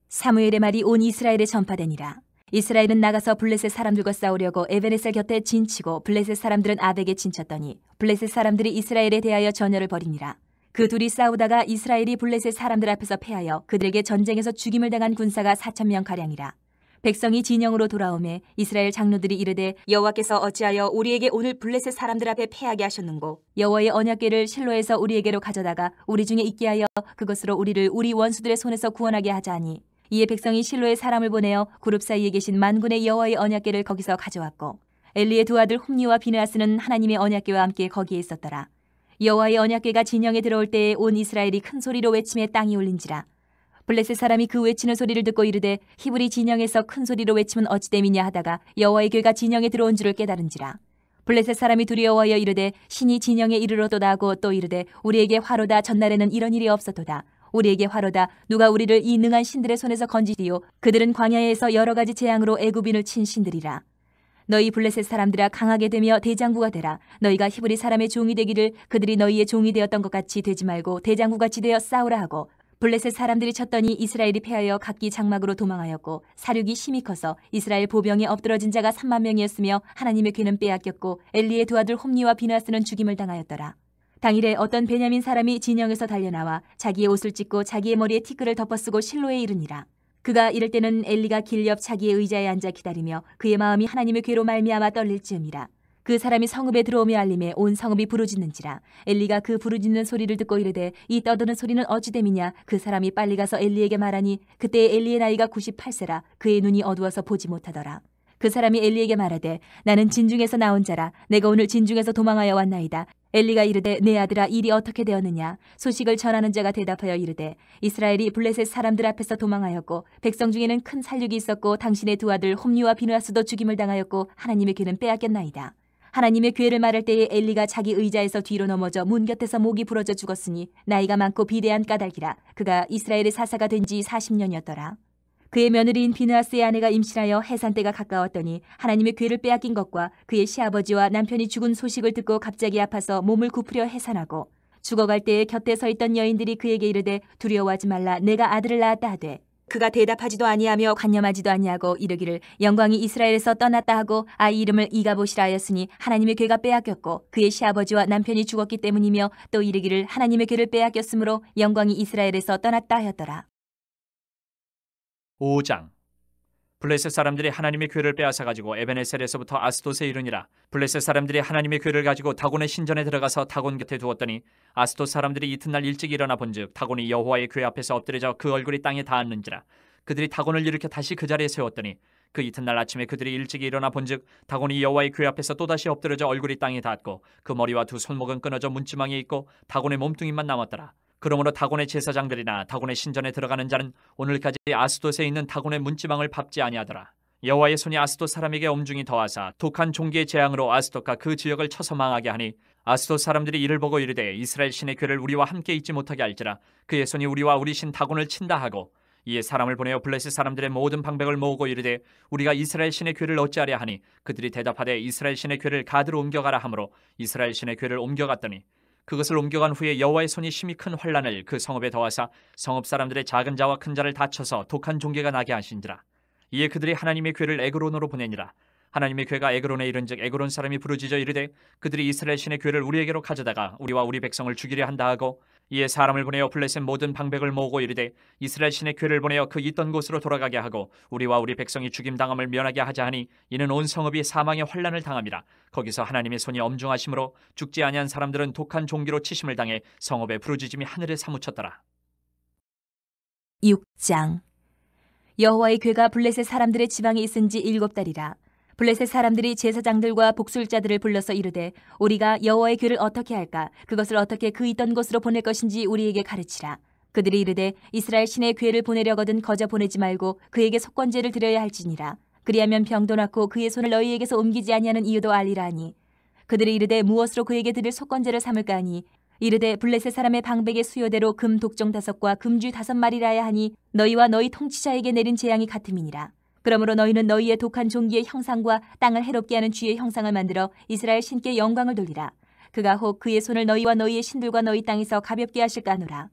사무엘의 말이 온 이스라엘에 전파되니라. 이스라엘은 나가서 블레셋 사람들과 싸우려고 에베네셀 곁에 진치고 블레셋 사람들은 아벡에 진쳤더니 블레셋 사람들이 이스라엘에 대하여 전열을 벌이니라. 그 둘이 싸우다가 이스라엘이 블레셋 사람들 앞에서 패하여 그들에게 전쟁에서 죽임을 당한 군사가 4,000명 가량이라. 백성이 진영으로 돌아오매 이스라엘 장로들이 이르되 여호와께서 어찌하여 우리에게 오늘 블레셋 사람들 앞에 패하게 하셨는고 여호와의 언약궤를 실로에서 우리에게로 가져다가 우리 중에 있게 하여 그것으로 우리를 우리 원수들의 손에서 구원하게 하자니 이에 백성이 실로에 사람을 보내어 그룹 사이에 계신 만군의 여호와의 언약궤를 거기서 가져왔고 엘리의 두 아들 홈니와 비느하스는 하나님의 언약궤와 함께 거기에 있었더라. 여호와의 언약궤가 진영에 들어올 때에 온 이스라엘이 큰 소리로 외침에 땅이 울린지라. 블레셋 사람이 그 외치는 소리를 듣고 이르되 히브리 진영에서 큰 소리로 외치면 어찌됨이냐 하다가 여호와의 궤가 진영에 들어온 줄을 깨달은지라. 블레셋 사람이 두려워하여 이르되 신이 진영에 이르렀도다 하고 또 이르되 우리에게 화로다. 전날에는 이런 일이 없었도다. 우리에게 화로다. 누가 우리를 이 능한 신들의 손에서 건지디요. 그들은 광야에서 여러 가지 재앙으로 애굽인을 친 신들이라. 너희 블레셋 사람들아 강하게 되며 대장부가 되라. 너희가 히브리 사람의 종이 되기를 그들이 너희의 종이 되었던 것 같이 되지 말고 대장부같이 되어 싸우라 하고 블레셋 사람들이 쳤더니 이스라엘이 패하여 각기 장막으로 도망하였고 사륙이 심히 커서 이스라엘 보병에 엎드러진 자가 3만 명이었으며 하나님의 궤는 빼앗겼고 엘리의 두 아들 홈니와 비느하스는 죽임을 당하였더라. 당일에 어떤 베냐민 사람이 진영에서 달려나와 자기의 옷을 찢고 자기의 머리에 티끌을 덮어쓰고 실로에 이르니라. 그가 이럴 때는 엘리가 길 옆 자기의 의자에 앉아 기다리며 그의 마음이 하나님의 궤로 말미암아 떨릴 즈음이라. 그 사람이 성읍에 들어오며 알림에 온 성읍이 부르짖는지라. 엘리가 그 부르짖는 소리를 듣고 이르되 이 떠드는 소리는 어찌됨이냐. 그 사람이 빨리 가서 엘리에게 말하니 그때 엘리의 나이가 98세라. 그의 눈이 어두워서 보지 못하더라. 그 사람이 엘리에게 말하되 나는 진중에서 나온 자라. 내가 오늘 진중에서 도망하여 왔나이다. 엘리가 이르되 내 아들아 일이 어떻게 되었느냐. 소식을 전하는 자가 대답하여 이르되 이스라엘이 블레셋 사람들 앞에서 도망하였고 백성 중에는 큰 살육이 있었고 당신의 두 아들 홈니와 비느하스도 죽임을 당하였고 하나님의 궤는 빼앗겼나이다. 하나님의 궤를 말할 때에 엘리가 자기 의자에서 뒤로 넘어져 문 곁에서 목이 부러져 죽었으니 나이가 많고 비대한 까닭이라. 그가 이스라엘의 사사가 된 지 40년이었더라. 그의 며느리인 비느하스의 아내가 임신하여 해산 때가 가까웠더니 하나님의 궤를 빼앗긴 것과 그의 시아버지와 남편이 죽은 소식을 듣고 갑자기 아파서 몸을 굽으려 해산하고 죽어갈 때에 곁에 서 있던 여인들이 그에게 이르되 두려워하지 말라. 내가 아들을 낳았다 하되 그가 대답하지도 아니하며 관념하지도 아니하고 이르기를 영광이 이스라엘에서 떠났다 하고 아이 이름을 이가봇이라 하였으니 하나님의 궤가 빼앗겼고 그의 시아버지와 남편이 죽었기 때문이며 또 이르기를 하나님의 궤를 빼앗겼으므로 영광이 이스라엘에서 떠났다 하였더라. 5장. 블레셋 사람들이 하나님의 궤를 빼앗아 가지고 에베네셀에서부터 아스돗에 이르니라. 블레셋 사람들이 하나님의 궤를 가지고 다곤의 신전에 들어가서 다곤 곁에 두었더니 아스돗 사람들이 이튿날 일찍 일어나 본즉 다곤이 여호와의 궤 앞에서 엎드려져 그 얼굴이 땅에 닿았는지라. 그들이 다곤을 일으켜 다시 그 자리에 세웠더니 그 이튿날 아침에 그들이 일찍 일어나 본즉 다곤이 여호와의 궤 앞에서 또다시 엎드려져 얼굴이 땅에 닿았고 그 머리와 두 손목은 끊어져 문지방에 있고 다곤의 몸뚱이만 남았더라. 그러므로 다곤의 제사장들이나 다곤의 신전에 들어가는 자는 오늘까지 아스돗에 있는 다곤의 문지방을 밟지 아니하더라. 여호와의 손이 아스돗 사람에게 엄중히 더하사 독한 종기의 재앙으로 아스돗과 그 지역을 쳐서 망하게 하니 아스돗 사람들이 이를 보고 이르되 이스라엘 신의 궤를 우리와 함께 있지 못하게 할지라. 그의 손이 우리와 우리 신 다곤을 친다 하고 이에 사람을 보내어 블레셋 사람들의 모든 방백을 모으고 이르되 우리가 이스라엘 신의 궤를 어찌하랴 하니 그들이 대답하되 이스라엘 신의 궤를 가드로 옮겨가라 하므로 이스라엘 신의 궤를 옮겨갔더니 그것을 옮겨간 후에 여호와의 손이 심히 큰 환란을 그 성읍에 더하사 성읍 사람들의 작은 자와 큰 자를 다쳐서 독한 종괴가 나게 하신지라. 이에 그들이 하나님의 궤를 에그론으로 보내니라. 하나님의 궤가 에그론에 이른즉 에그론 사람이 부르짖어 이르되 그들이 이스라엘 신의 궤를 우리에게로 가져다가 우리와 우리 백성을 죽이려 한다 하고 이에 사람을 보내어 블레셋 모든 방백을 모으고 이르되 이스라엘 신의 궤를 보내어 그 있던 곳으로 돌아가게 하고 우리와 우리 백성이 죽임당함을 면하게 하자 하니 이는 온 성읍이 사망의 환란을 당함이라. 거기서 하나님의 손이 엄중하심으로 죽지 아니한 사람들은 독한 종기로 치심을 당해 성읍의 부르짖음이 하늘에 사무쳤더라. 6장. 여호와의 궤가 블레셋 사람들의 지방에 있은 지 7달이라. 블레셋 사람들이 제사장들과 복술자들을 불러서 이르되 우리가 여호와의 궤를 어떻게 할까? 그것을 어떻게 그 있던 곳으로 보낼 것인지 우리에게 가르치라. 그들이 이르되 이스라엘 신의 궤를 보내려거든 거저 보내지 말고 그에게 속건제를 드려야 할지니라. 그리하면 병도 낫고 그의 손을 너희에게서 옮기지 아니하는 이유도 알리라 하니 그들이 이르되 무엇으로 그에게 드릴 속건제를 삼을까 하니 이르되 블레셋 사람의 방백의 수요대로 금 독종 5과 금쥐 5마리라야 하니 너희와 너희 통치자에게 내린 재앙이 같음이니라. 그러므로 너희는 너희의 독한 종기의 형상과 땅을 해롭게 하는 쥐의 형상을 만들어 이스라엘 신께 영광을 돌리라. 그가 혹 그의 손을 너희와 너희의 신들과 너희 땅에서 가볍게 하실까 하노라.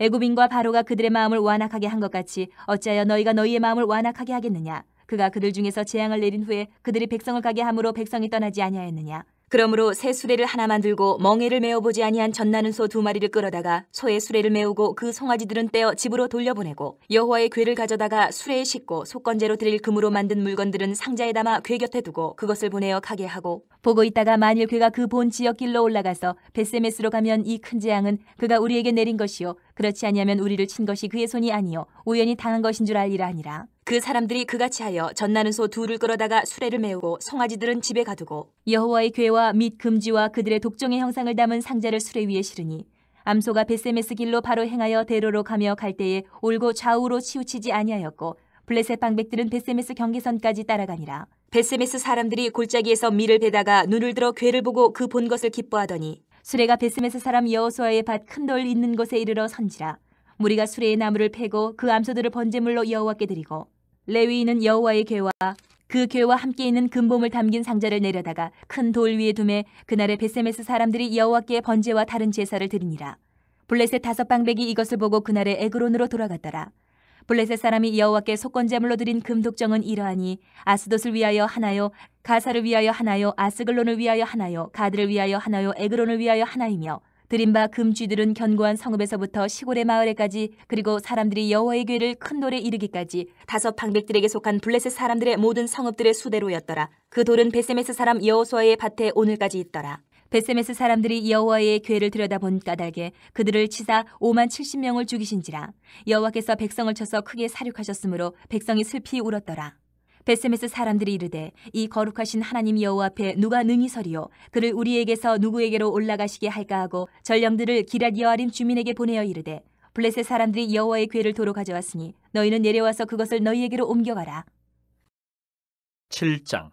애굽인과 바로가 그들의 마음을 완악하게 한 것 같이 어찌하여 너희가 너희의 마음을 완악하게 하겠느냐. 그가 그들 중에서 재앙을 내린 후에 그들이 백성을 가게 함으로 백성이 떠나지 아니하였느냐. 그러므로 새 수레를 하나 만들고 멍에를 메어보지 아니한 젖나는 소 2마리를 끌어다가 소의 수레를 메우고 그 송아지들은 떼어 집으로 돌려보내고 여호와의 궤를 가져다가 수레에 싣고 속건제로 드릴 금으로 만든 물건들은 상자에 담아 궤 곁에 두고 그것을 보내어 가게 하고 보고 있다가 만일 궤가 그 본 지역 길로 올라가서 벳세메스로 가면 이 큰 재앙은 그가 우리에게 내린 것이요 그렇지 아니하면 우리를 친 것이 그의 손이 아니요 우연히 당한 것인 줄 알리라 하니라. 그 사람들이 그같이 하여 젖나는 소 2를 끌어다가 수레를 메우고 송아지들은 집에 가두고 여호와의 궤와 및 금지와 그들의 독종의 형상을 담은 상자를 수레 위에 실으니 암소가 벳세메스 길로 바로 행하여 대로로 가며 갈 때에 올고 좌우로 치우치지 아니하였고 블레셋 방백들은 벳세메스 경계선까지 따라가니라. 벳세메스 사람들이 골짜기에서 밀을 베다가 눈을 들어 궤를 보고 그 본 것을 기뻐하더니 수레가 벳세메스 사람 여호수아의 밭 큰 돌 있는 곳에 이르러 선지라. 무리가 수레의 나무를 패고 그 암소들을 번제물로 여호와께 드리고 레위인은 여호와의 궤와 그 궤와 함께 있는 금봄을 담긴 상자를 내려다가 큰 돌 위에 두매 그날에 벳세메스 사람들이 여호와께 번제와 다른 제사를 드리니라. 블레셋 5방백이 이것을 보고 그날에 에그론으로 돌아갔더라. 블레셋 사람이 여호와께 속건제물로 드린 금독정은 이러하니 아스돗을 위하여 하나요, 가사를 위하여 하나요, 아스글론을 위하여 하나요, 가드를 위하여 하나요, 에그론을 위하여 하나이며 드린 바 금쥐들은 견고한 성읍에서부터 시골의 마을에까지 그리고 사람들이 여호와의 궤를 큰 돌에 이르기까지 5방백들에게 속한 블레셋 사람들의 모든 성읍들의 수대로였더라. 그 돌은 벳세메스 사람 여호수아의 밭에 오늘까지 있더라. 벳세메스 사람들이 여호와의 궤를 들여다본 까닭에 그들을 치사 50,070명을 죽이신지라. 여호와께서 백성을 쳐서 크게 사륙하셨으므로 백성이 슬피 울었더라. 벳세메스 사람들이 이르되 이 거룩하신 하나님 여호와 앞에 누가 능히 서리요 그를 우리에게서 누구에게로 올라가시게 할까 하고 전령들을 기럇 여아림 주민에게 보내어 이르되 블레셋 사람들이 여호와의 궤를 도로 가져왔으니 너희는 내려와서 그것을 너희에게로 옮겨가라. 7장.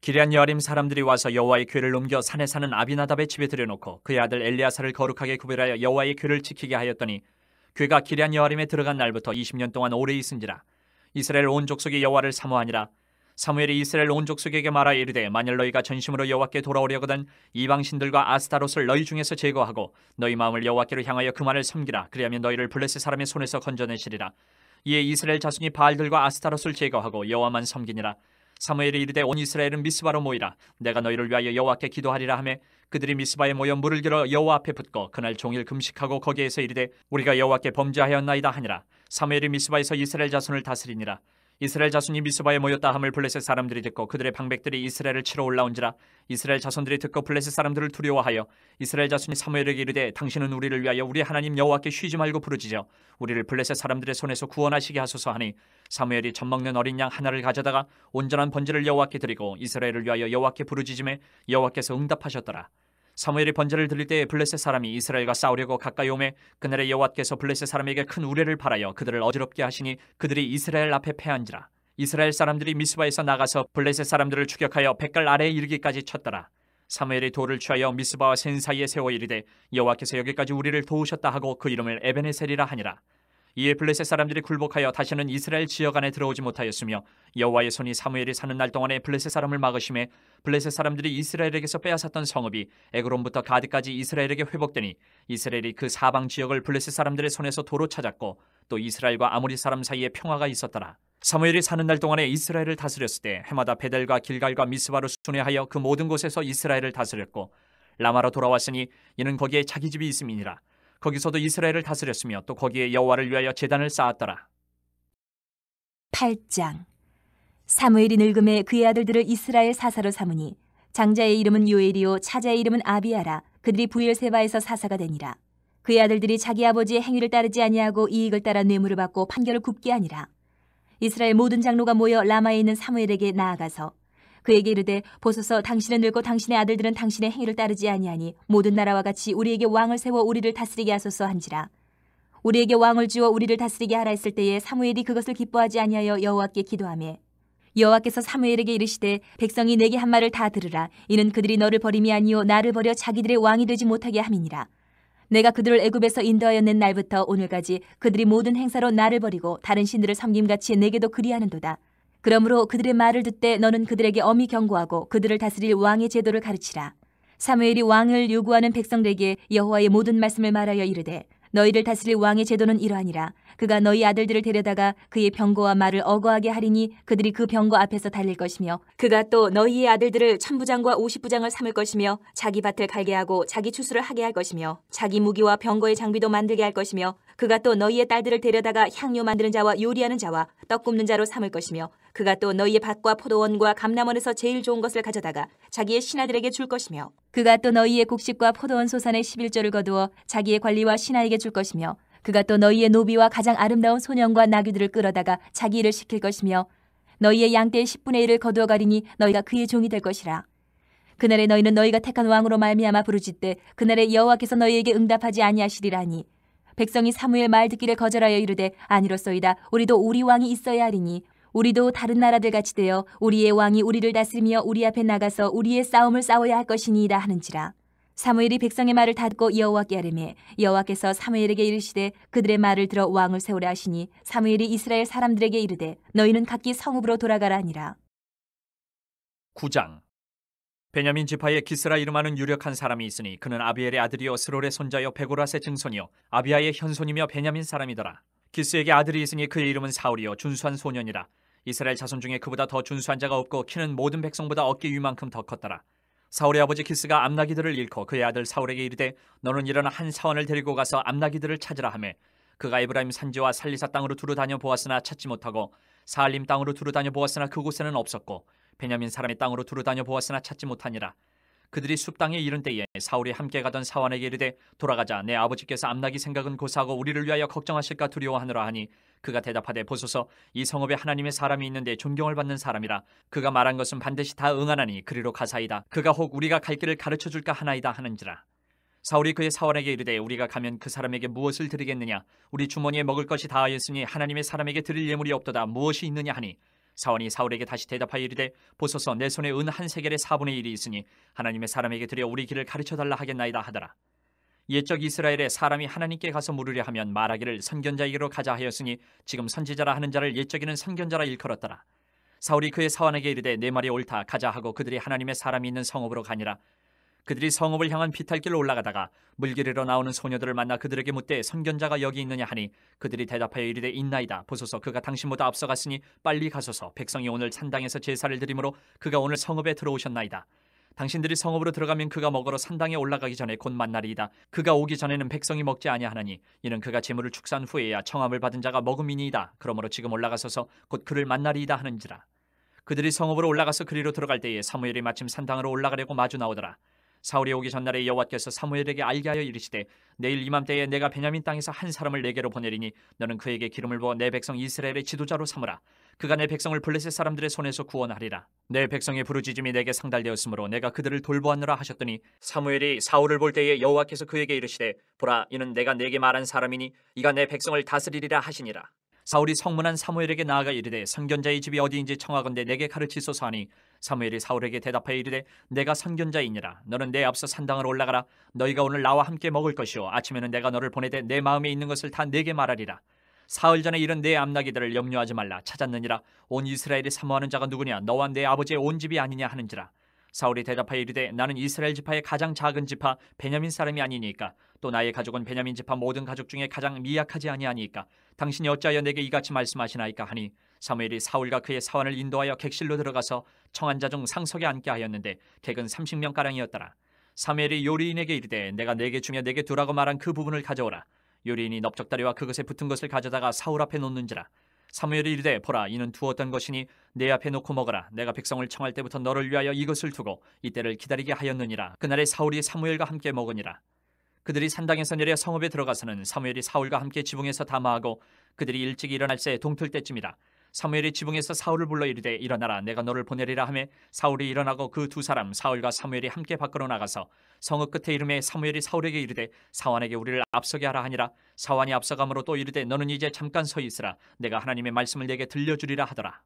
기럇 여아림 사람들이 와서 여호와의 궤를 옮겨 산에 사는 아비나답의 집에 들여놓고 그의 아들 엘리아사를 거룩하게 구별하여 여호와의 궤를 지키게 하였더니 궤가 기럇 여아림에 들어간 날부터 20년 동안 오래 있은지라. 이스라엘 온 족속이 여호와를 사모하니라. 사무엘이 이스라엘 온 족속에게 말하여 이르되 만일 너희가 전심으로 여호와께 돌아오려거든 이방신들과 아스타롯을 너희 중에서 제거하고 너희 마음을 여호와께로 향하여 그만을 섬기라. 그리하면 너희를 블레셋 사람의 손에서 건져내시리라. 이에 이스라엘 자손이 바알들과 아스타롯을 제거하고 여호와만 섬기니라. 사무엘이 이르되 온 이스라엘은 미스바로 모이라. 내가 너희를 위하여 여호와께 기도하리라 하매 그들이 미스바에 모여 물을 길어 여호와 앞에 붓고 그날 종일 금식하고 거기에서 이르되 우리가 여호와께 범죄하였나이다 하니라. 사무엘이 미스바에서 이스라엘 자손을 다스리니라. 이스라엘 자손이 미스바에 모였다 함을 블레셋 사람들이 듣고 그들의 방백들이 이스라엘을 치러 올라온지라. 이스라엘 자손들이 듣고 블레셋 사람들을 두려워하여 이스라엘 자손이 사무엘에게 이르되 당신은 우리를 위하여 우리 하나님 여호와께 쉬지 말고 부르짖어 우리를 블레셋 사람들의 손에서 구원하시게 하소서 하니 사무엘이 젖먹는 어린 양 하나를 가져다가 온전한 번제를 여호와께 드리고 이스라엘을 위하여 여호와께 부르짖음에 여호와께서 응답하셨더라. 사무엘이 번제를 드릴 때에 블레셋 사람이 이스라엘과 싸우려고 가까이 오매 그날에 여호와께서 블레셋 사람에게 큰 우레를 발하여 그들을 어지럽게 하시니 그들이 이스라엘 앞에 패한지라. 이스라엘 사람들이 미스바에서 나가서 블레셋 사람들을 추격하여 백갈 아래에 이르기까지 쳤더라. 사무엘이 돌을 취하여 미스바와 센 사이에 세워 이르되 여호와께서 여기까지 우리를 도우셨다 하고 그 이름을 에베네셀이라 하니라. 이에 블레셋 사람들이 굴복하여 다시는 이스라엘 지역 안에 들어오지 못하였으며 여호와의 손이 사무엘이 사는 날 동안에 블레셋 사람을 막으심에 블레셋 사람들이 이스라엘에게서 빼앗았던 성읍이 에그론부터 가드까지 이스라엘에게 회복되니 이스라엘이 그 사방 지역을 블레셋 사람들의 손에서 도로 찾았고 또 이스라엘과 아모리 사람 사이에 평화가 있었더라. 사무엘이 사는 날 동안에 이스라엘을 다스렸을 때 해마다 베델과 길갈과 미스바로 순회하여 그 모든 곳에서 이스라엘을 다스렸고 라마로 돌아왔으니 이는 거기에 자기 집이 있음이니라. 거기서도 이스라엘을 다스렸으며 또 거기에 여호와를 위하여 제단을 쌓았더라. 8장. 사무엘이 늙음에 그의 아들들을 이스라엘 사사로 삼으니 장자의 이름은 요엘이요 차자의 이름은 아비아라. 그들이 부엘세바에서 사사가 되니라. 그의 아들들이 자기 아버지의 행위를 따르지 아니하고 이익을 따라 뇌물을 받고 판결을 굽게 하니라. 이스라엘 모든 장로가 모여 라마에 있는 사무엘에게 나아가서 그에게 이르되 보소서 당신은 늙고 당신의 아들들은 당신의 행위를 따르지 아니하니 모든 나라와 같이 우리에게 왕을 세워 우리를 다스리게 하소서 한지라. 우리에게 왕을 주어 우리를 다스리게 하라 했을 때에 사무엘이 그것을 기뻐하지 아니하여 여호와께 기도하며 여호와께서 사무엘에게 이르시되 백성이 내게 한 말을 다 들으라. 이는 그들이 너를 버림이 아니요 나를 버려 자기들의 왕이 되지 못하게 함이니라. 내가 그들을 애굽에서 인도하여 낸 날부터 오늘까지 그들이 모든 행사로 나를 버리고 다른 신들을 섬김같이 내게도 그리하는도다. 그러므로 그들의 말을 듣되 너는 그들에게 엄히 경고하고 그들을 다스릴 왕의 제도를 가르치라. 사무엘이 왕을 요구하는 백성들에게 여호와의 모든 말씀을 말하여 이르되 너희를 다스릴 왕의 제도는 이러하니라. 그가 너희 아들들을 데려다가 그의 병거와 말을 어거하게 하리니 그들이 그 병거 앞에서 달릴 것이며 그가 또 너희의 아들들을 1000부장과 50부장을 삼을 것이며 자기 밭을 갈게 하고 자기 추수를 하게 할 것이며 자기 무기와 병거의 장비도 만들게 할 것이며 그가 또 너희의 딸들을 데려다가 향료 만드는 자와 요리하는 자와 떡 굽는 자로 삼을 것이며 그가 또 너희의 밭과 포도원과 감람원에서 제일 좋은 것을 가져다가 자기의 신하들에게 줄 것이며 그가 또 너희의 곡식과 포도원 소산의 11조를 거두어 자기의 관리와 신하에게 줄 것이며 그가 또 너희의 노비와 가장 아름다운 소년과 나귀들을 끌어다가 자기 일을 시킬 것이며 너희의 양떼의 10분의 1을 거두어 가리니 너희가 그의 종이 될 것이라. 그날에 너희는 너희가 택한 왕으로 말미암아 부르짖되 그날에 여호와께서 너희에게 응답하지 아니하시리라 하니 백성이 사무엘 말 듣기를 거절하여 이르되 아니로소이다. 우리도 우리 왕이 있어야 하리니 우리도 다른 나라들 같이 되어 우리의 왕이 우리를 다스리며 우리 앞에 나가서 우리의 싸움을 싸워야 할 것이니이다 하는지라. 사무엘이 백성의 말을 다 듣고 여호와께 아뢰매 여호와께서 사무엘에게 이르시되 그들의 말을 들어 왕을 세우라 하시니 사무엘이 이스라엘 사람들에게 이르되 너희는 각기 성읍으로 돌아가라 하니라. 9장. 베냐민 지파에 기스라 이름하는 유력한 사람이 있으니 그는 아비엘의 아들이요 스롤의 손자요 베고라스의 증손이요 아비야의 현손이며 베냐민 사람이더라. 기스에게 아들이 있으니 그의 이름은 사울이요 준수한 소년이라. 이스라엘 자손 중에 그보다 더 준수한 자가 없고 키는 모든 백성보다 어깨 위만큼 더 컸더라. 사울의 아버지 기스가 암나기들을 잃고 그의 아들 사울에게 이르되 너는 일어나 한 사원을 데리고 가서 암나기들을 찾으라 하매 그가 에브라임 산지와 살리사 땅으로 두루 다녀 보았으나 찾지 못하고 사알림 땅으로 두루 다녀 보았으나 그곳에는 없었고 베냐민 사람의 땅으로 두루 다녀 보았으나 찾지 못하니라. 그들이 숲 땅에 이른 때에 사울이 함께 가던 사원에게 이르되 돌아가자. 내 아버지께서 암나기 생각은 고사하고 우리를 위하여 걱정하실까 두려워하노라 하니 그가 대답하되 보소서 이 성읍에 하나님의 사람이 있는데 존경을 받는 사람이라. 그가 말한 것은 반드시 다 응하나니 그리로 가사이다. 그가 혹 우리가 갈 길을 가르쳐 줄까 하나이다 하는지라. 사울이 그의 사원에게 이르되 우리가 가면 그 사람에게 무엇을 드리겠느냐. 우리 주머니에 먹을 것이 다하였으니 하나님의 사람에게 드릴 예물이 없도다. 무엇이 있느냐 하니 사원이 사울에게 다시 대답하여 이르되 보소서 내 손에 은 한 세겔의 4분의 1이 있으니 하나님의 사람에게 드려 우리 길을 가르쳐달라 하겠나이다 하더라. 옛적 이스라엘에 사람이 하나님께 가서 물으려 하면 말하기를 선견자에게로 가자 하였으니 지금 선지자라 하는 자를 옛적에는 선견자라 일컬었더라. 사울이 그의 사원에게 이르되 내 말이 옳다. 가자 하고 그들이 하나님의 사람이 있는 성읍으로 가니라. 그들이 성읍을 향한 비탈길로 올라가다가 물길으로 나오는 소녀들을 만나 그들에게 묻되 선견자가 여기 있느냐 하니 그들이 대답하여 이르되 있나이다. 보소서 그가 당신보다 앞서갔으니 빨리 가소서. 백성이 오늘 산당에서 제사를 드리므로 그가 오늘 성읍에 들어오셨나이다. 당신들이 성읍으로 들어가면 그가 먹으러 산당에 올라가기 전에 곧 만나리이다. 그가 오기 전에는 백성이 먹지 아니하나니 이는 그가 재물을 축산 후에야 청함을 받은 자가 먹음이니이다. 그러므로 지금 올라가소서 곧 그를 만나리이다 하는지라. 그들이 성읍으로 올라가서 그리로 들어갈 때에 사무엘이 마침 산당으로 올라가려고 마주 나오더라. 사울이 오기 전날에 여호와께서 사무엘에게 알게 하여 이르시되 내일 이맘때에 내가 베냐민 땅에서 한 사람을 내게로 보내리니 너는 그에게 기름을 부어 내 백성 이스라엘의 지도자로 삼으라. 그가 내 백성을 블레셋 사람들의 손에서 구원하리라. 내 백성의 부르짖음이 내게 상달되었으므로 내가 그들을 돌보았노라 하셨더니 사무엘이 사울을 볼 때에 여호와께서 그에게 이르시되 보라 이는 내가 내게 말한 사람이니 이가 내 백성을 다스리리라 하시니라. 사울이 성문한 사무엘에게 나아가 이르되 선견자의 집이 어디인지 청하건대 내게 가르치소서 하니 사무엘이 사울에게 대답하여 이르되 내가 선견자이니라. 너는 내 앞서 산당으로 올라가라. 너희가 오늘 나와 함께 먹을 것이요 아침에는 내가 너를 보내되 내 마음에 있는 것을 다 내게 말하리라. 사흘 전에 이른 내 암나기들을 염려하지 말라. 찾았느니라. 온 이스라엘이 사모하는 자가 누구냐. 너와 내 아버지의 온 집이 아니냐 하는지라. 사울이 대답하여 이르되 나는 이스라엘 지파의 가장 작은 지파 베냐민 사람이 아니니까 또 나의 가족은 베냐민 지파 모든 가족 중에 가장 미약하지 아니하니까 당신이 어찌하여 내게 이같이 말씀하시나이까 하니 사무엘이 사울과 그의 사원을 인도하여 객실로 들어가서 청한 자 중 상석에 앉게 하였는데 객은 30명가량이었더라. 사무엘이 요리인에게 이르되 내가 내게 주며 내게 두라고 말한 그 부분을 가져오라. 요리인이 넓적다리와 그것에 붙은 것을 가져다가 사울 앞에 놓는지라. 사무엘이 이르되 보라 이는 두었던 것이니 내 앞에 놓고 먹어라. 내가 백성을 청할 때부터 너를 위하여 이것을 두고 이때를 기다리게 하였느니라. 그날에 사울이 사무엘과 함께 먹으니라. 그들이 산당에서 내려 성읍에 들어가서는 사무엘이 사울과 함께 지붕에서 담화하고 그들이 일찍 일어날 새 동틀 때쯤이라. 사무엘이 지붕에서 사울을 불러 이르되 일어나라 내가 너를 보내리라 하매 사울이 일어나고 그 두 사람 사울과 사무엘이 함께 밖으로 나가서 성읍 끝에 이름에 사무엘이 사울에게 이르되 사환에게 우리를 앞서게 하라 하니라. 사환이 앞서가므로 또 이르되 너는 이제 잠깐 서 있으라. 내가 하나님의 말씀을 내게 들려주리라 하더라.